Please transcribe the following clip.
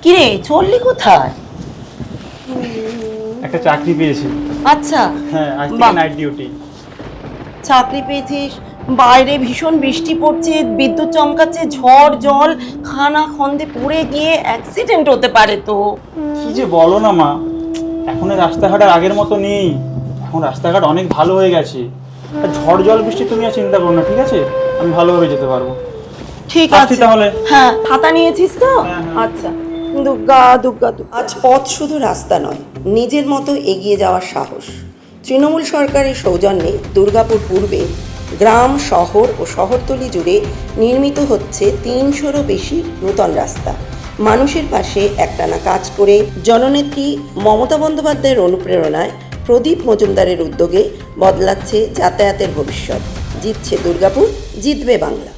কিরে চললি কোথায়? একটা চাকরি পেয়েছি। আচ্ছা, হ্যাঁ, আজ বাহ। থেকে নাইট ডিউটি। চাকরি পেয়েছিস? বাইরে ভীষণ বৃষ্টি পড়ছে, বিদ্যুৎ চমকাচ্ছে, ঝড় জল, খানা খন্দে পড়ে গিয়ে অ্যাক্সিডেন্ট হতে পারে তো। কি যে বলো না মা, এখন এই রাস্তাঘাট আর আগের মতো নেই। এখন রাস্তাঘাট অনেক ভালো হয়ে গেছে। আর ঝড় জল বৃষ্টি তুমি আর চিন্তা করো না, ঠিক আছে? আমি ভালোভাবে যেতে পারবো। ঠিক আসছি আছে তাহলে। হ্যাঁ, খাতা নিয়েছিস তো? হ্যাঁ, হ্যাঁ। আচ্ছা। দুর্গা দুর্গা দুর্গা। আজ পথ শুধু রাস্তা নয়, নিজের মতো এগিয়ে যাওয়ার সাহস। তৃণমূল সরকারের সৌজন্যে দুর্গাপুর পূর্বে গ্রাম শহর ও শহরতলি জুড়ে নির্মিত হচ্ছে ৩০০রও বেশি নূতন রাস্তা। মানুষের পাশে একটানা কাজ করে জননেত্রী মমতা বন্দ্যোপাধ্যায়ের অনুপ্রেরণায় প্রদীপ মজুমদারের উদ্যোগে বদলাচ্ছে যাতায়াতের ভবিষ্যৎ। জিতছে দুর্গাপুর, জিতবে বাংলা।